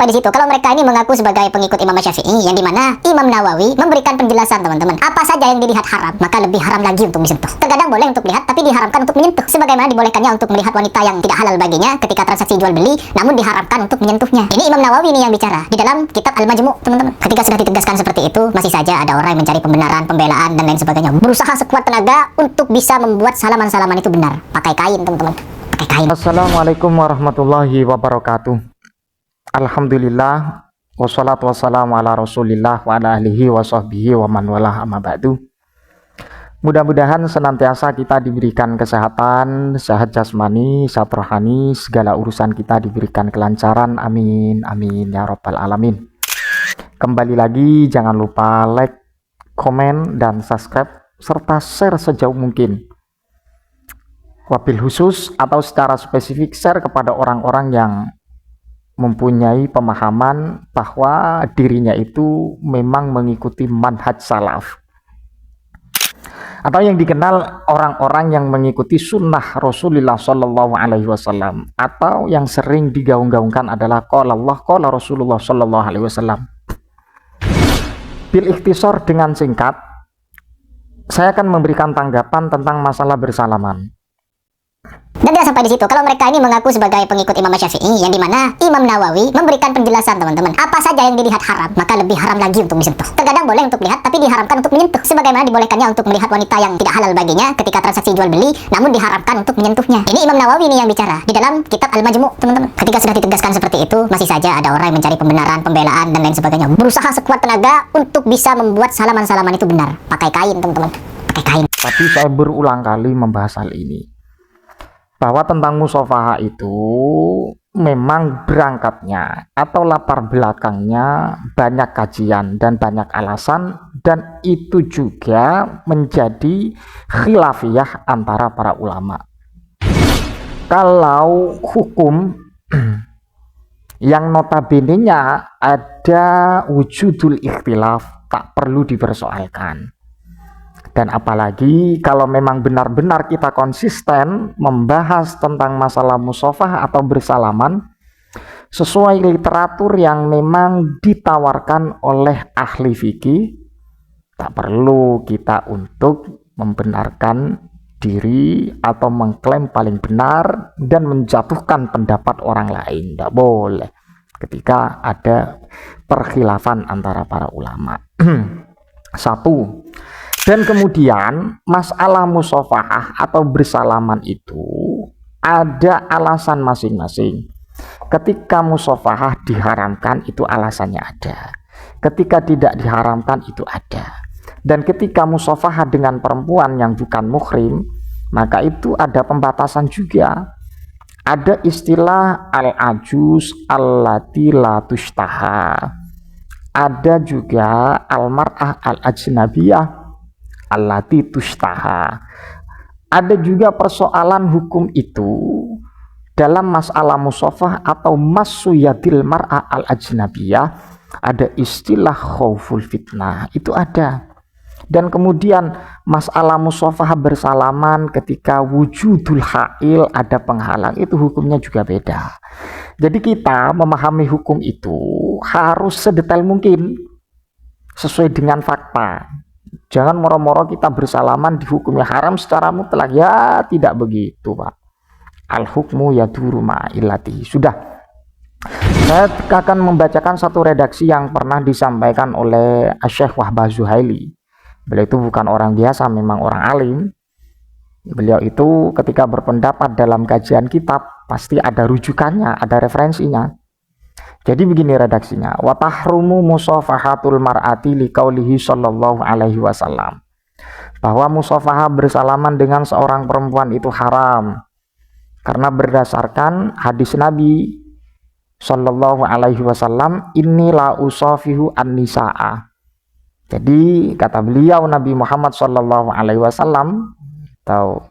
sampai di situ kalau mereka ini mengaku sebagai pengikut Imam Syafi'i, yang dimana Imam Nawawi memberikan penjelasan teman-teman, apa saja yang dilihat haram maka lebih haram lagi untuk disentuh. Terkadang boleh untuk lihat tapi diharamkan untuk menyentuh, sebagaimana dibolehkannya untuk melihat wanita yang tidak halal baginya ketika transaksi jual beli, namun diharamkan untuk menyentuhnya. Ini Imam Nawawi nih yang bicara di dalam kitab Al-Majmu', teman-teman. Ketika sudah ditegaskan seperti itu, masih saja ada orang yang mencari pembenaran, pembelaan dan lain sebagainya, berusaha sekuat tenaga untuk bisa membuat salaman-salaman itu benar pakai kain, teman-teman. Pakai kain. Assalamualaikum warahmatullahi wabarakatuh. Alhamdulillah, wassalatu wassalamu ala rasulillah wa ala alihi wa sahbihi wa man walah amma ba'du. Mudah-mudahan senantiasa kita diberikan kesehatan, sehat jasmani, sehat rohani, segala urusan kita diberikan kelancaran, amin, amin, ya rabbal alamin. Kembali lagi, jangan lupa like, komen, dan subscribe, serta share sejauh mungkin. Wabil khusus atau secara spesifik share kepada orang-orang yang mempunyai pemahaman bahwa dirinya itu memang mengikuti manhaj salaf, atau yang dikenal orang-orang yang mengikuti sunnah Rasulullah Shallallahu Alaihi Wasallam, atau yang sering digaung-gaungkan adalah qala Allah qala Rasulullah Shallallahu Alaihi Wasallam. Bil ikhtisar, dengan singkat, saya akan memberikan tanggapan tentang masalah bersalaman. Dan tidak sampai di situ kalau mereka ini mengaku sebagai pengikut Imam Syafi'i, yang dimana Imam Nawawi memberikan penjelasan teman-teman, apa saja yang dilihat haram maka lebih haram lagi untuk disentuh. Terkadang boleh untuk lihat tapi diharamkan untuk menyentuh, sebagaimana dibolehkannya untuk melihat wanita yang tidak halal baginya ketika transaksi jual beli, namun diharamkan untuk menyentuhnya. Ini Imam Nawawi nih yang bicara di dalam kitab Al-Majmu', teman-teman. Ketika sudah ditegaskan seperti itu, masih saja ada orang yang mencari pembenaran, pembelaan dan lain sebagainya, berusaha sekuat tenaga untuk bisa membuat salaman-salaman itu benar pakai kain, teman-teman. Pakai kain. Tapi saya berulang kali membahas hal ini, bahwa tentang musofahah itu memang berangkatnya atau latar belakangnya banyak kajian dan banyak alasan, dan itu juga menjadi khilafiyah antara para ulama. Kalau hukum yang notabene-nya ada wujudul ikhtilaf, tak perlu dipersoalkan. Dan apalagi kalau memang benar-benar kita konsisten membahas tentang masalah musofah atau bersalaman sesuai literatur yang memang ditawarkan oleh ahli fikih, tak perlu kita untuk membenarkan diri atau mengklaim paling benar dan menjatuhkan pendapat orang lain. Tidak boleh ketika ada perkhilafan antara para ulama. Satu. Dan kemudian masalah musofahah atau bersalaman itu ada alasan masing-masing. Ketika musofahah diharamkan itu alasannya ada, ketika tidak diharamkan itu ada. Dan ketika musofahah dengan perempuan yang bukan muhrim, maka itu ada pembatasan juga. Ada istilah al-ajuz allati la tushtaha, ada juga al-mar'ah al-ajnabiyah allati tushtaha. Ada juga persoalan hukum itu dalam masalah musofah atau massu yadil mar'a al-ajnabiyah, ada istilah khauful fitnah, itu ada. Dan kemudian masalah musofah bersalaman ketika wujudul ha'il, ada penghalang, itu hukumnya juga beda. Jadi kita memahami hukum itu harus sedetail mungkin sesuai dengan fakta. Jangan moro-moro kita bersalaman dihukumnya haram secara mutlak, ya tidak begitu, Pak. Al-hukmu yaduru ma'illati. Sudah, saya akan membacakan satu redaksi yang pernah disampaikan oleh Syekh Wahbah Zuhaili. Beliau itu bukan orang biasa, memang orang alim. Beliau itu ketika berpendapat dalam kajian kitab pasti ada rujukannya, ada referensinya. Jadi begini redaksinya, wa tahrumu musafahatul mar'ati liqaulihi sallallahu alaihi wasallam, bahwa musafahah bersalaman dengan seorang perempuan itu haram karena berdasarkan hadis Nabi sallallahu alaihi wasallam, inni la usafihu an-nisaa. Jadi kata beliau Nabi Muhammad sallallahu alaihi wasallam, atau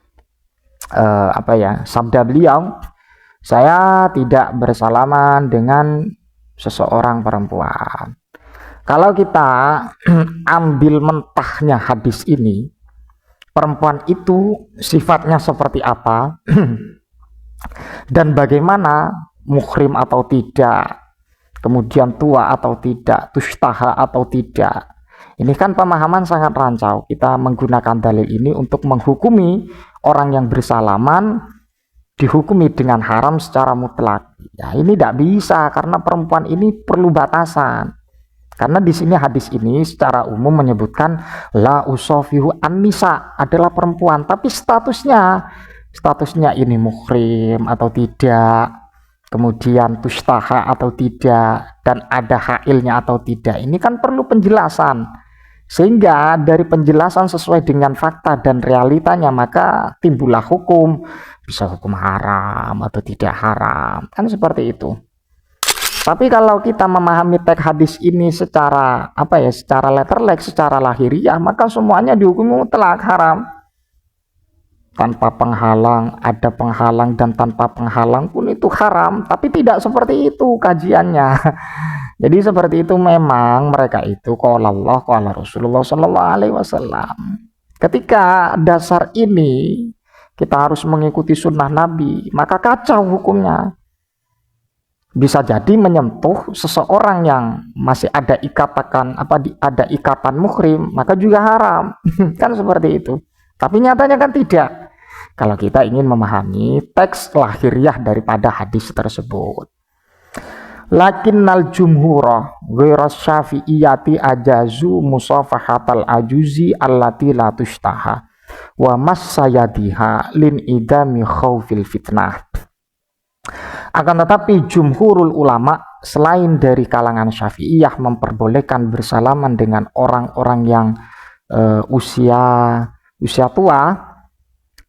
sabda beliau, saya tidak bersalaman dengan seseorang perempuan. Kalau kita ambil mentahnya hadis ini, perempuan itu sifatnya seperti apa dan bagaimana, muhrim atau tidak, kemudian tua atau tidak, tushtaha atau tidak. Ini kan pemahaman sangat rancau. Kita menggunakan dalil ini untuk menghukumi orang yang bersalaman dihukumi dengan haram secara mutlak. Ya, ini tidak bisa karena perempuan ini perlu batasan. Karena di sini hadis ini secara umum menyebutkan la usofihu an-nisa adalah perempuan, tapi statusnya ini muhrim atau tidak, kemudian tushtaha atau tidak, dan ada hailnya atau tidak. Ini kan perlu penjelasan. Sehingga dari penjelasan sesuai dengan fakta dan realitanya maka timbullah hukum, bisa hukum haram atau tidak haram, kan seperti itu. Tapi kalau kita memahami teks hadis ini secara secara letterlek, secara lahiriah, maka semuanya dihukumi mutlak haram. Tanpa penghalang, ada penghalang, dan tanpa penghalang pun itu haram. Tapi tidak seperti itu kajiannya. Jadi seperti itu memang mereka itu qala Allah qala Rasulullah sallallahu alaihi wasallam. Ketika dasar ini kita harus mengikuti sunnah Nabi, maka kacau hukumnya. Bisa jadi menyentuh seseorang yang masih ada ikatan muhrim, maka juga haram. Kan seperti itu. Tapi nyatanya kan tidak. Kalau kita ingin memahami teks lahiriah daripada hadis tersebut. Lakinnal jumhurah ghairas syafi'iyati ajazu musafahatal ajuzi allati la tushtaha wa massayadiha lin idami khawfil fitnah. Akan tetapi jumhurul ulama selain dari kalangan syafi'iyah memperbolehkan bersalaman dengan orang-orang yang usia tua,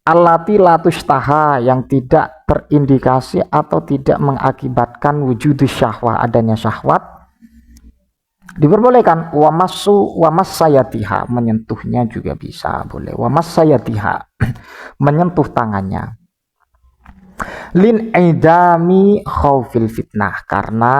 allati la tushtaha, yang tidak terindikasi atau tidak mengakibatkan wujudus syahwah, adanya syahwat, diperbolehkan. Wa massayatiha, menyentuhnya juga bisa boleh. Wa massayatiha, menyentuh tangannya. Lin idami khawfil fitnah, karena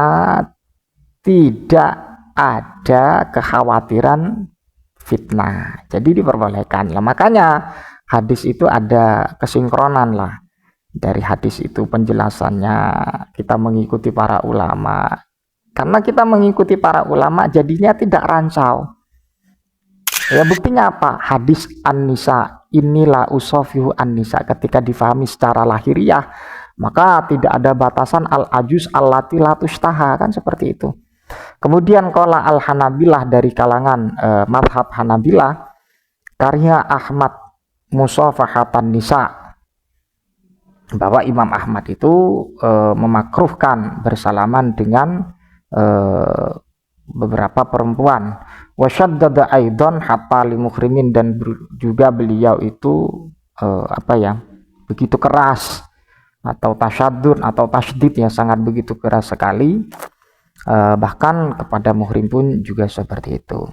tidak ada kekhawatiran fitnah, jadi diperbolehkan. Makanya hadis itu ada kesinkronan lah. Dari hadis itu penjelasannya kita mengikuti para ulama. Karena kita mengikuti para ulama jadinya tidak rancau. Ya buktinya apa? Hadis an-nisa, inilah usofihu an-nisa, ketika difahami secara lahiriah maka tidak ada batasan al-ajuz allati la tushtaha, kan seperti itu. Kemudian qala al-Hanabilah, dari kalangan madhab Hanabilah, karya Ahmad musafahatan nisa, bahwa Imam Ahmad itu memakruhkan bersalaman dengan beberapa perempuan. Wasyaddada aidan hatta li muhrimin, dan juga beliau itu begitu keras, atau tasyaddud atau tasydid, yang sangat begitu keras sekali, bahkan kepada muhrim pun juga seperti itu.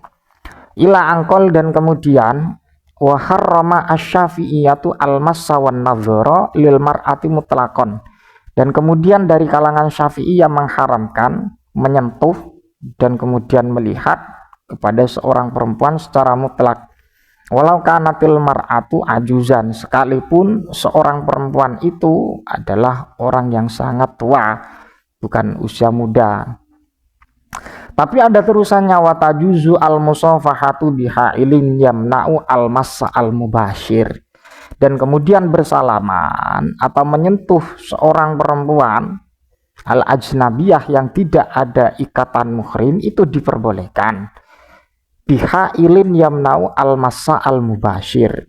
Ila angkol, dan kemudian wa harrama asy-syafi'iyatu al-massa wan nadhara lil mar'ati mutlaqan, dan kemudian dari kalangan Syafi'iyah mengharamkan menyentuh dan kemudian melihat kepada seorang perempuan secara mutlak, walau kanatil mar'atu ajuzan, sekalipun seorang perempuan itu adalah orang yang sangat tua, bukan usia muda. Tapi ada terusannya, watajuzu al-musafahatu bihailin yamna'u al-massa al-mubashir, dan kemudian bersalaman atau menyentuh seorang perempuan al-ajnabiyah yang tidak ada ikatan muhrim itu diperbolehkan. Bihailin yamna'u al-massa al-mubashir,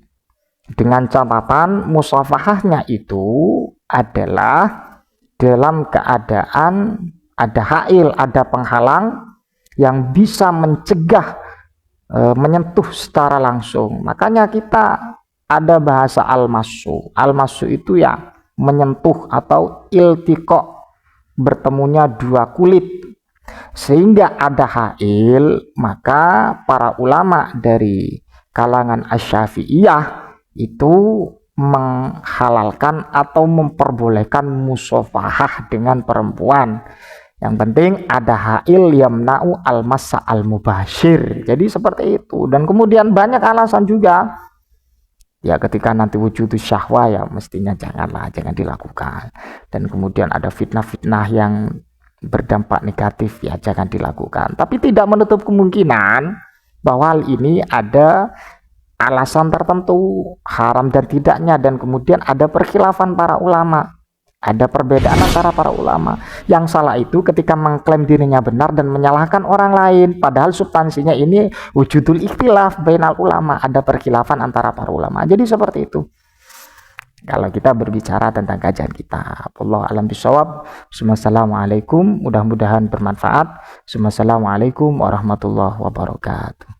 dengan catatan musafahahnya itu adalah dalam keadaan ada hail, ada penghalang yang bisa mencegah menyentuh secara langsung. Makanya kita ada bahasa al-massu. Al-massu itu ya menyentuh atau iltiqa, bertemunya dua kulit. Sehingga ada hail, maka para ulama dari kalangan asy-syafi'iyah itu menghalalkan atau memperbolehkan musafahah dengan perempuan. Yang penting ada hail yamna'u al-massa al-mubashir. Jadi seperti itu. Dan kemudian banyak alasan juga. Ya ketika nanti wujud syahwah ya mestinya jangan dilakukan. Dan kemudian ada fitnah-fitnah yang berdampak negatif, ya jangan dilakukan. Tapi tidak menutup kemungkinan bahwa hal ini ada alasan tertentu haram dan tidaknya, dan kemudian ada perkhilafan para ulama, ada perbedaan antara para ulama. Yang salah itu ketika mengklaim dirinya benar dan menyalahkan orang lain, padahal substansinya ini wujudul ikhtilaf bainal ulama, ada perkhilafan antara para ulama. Jadi seperti itu kalau kita berbicara tentang kajian kita. Wallahu alam bisawab. Assalamualaikum, mudah-mudahan bermanfaat. Assalamualaikum warahmatullahi wabarakatuh.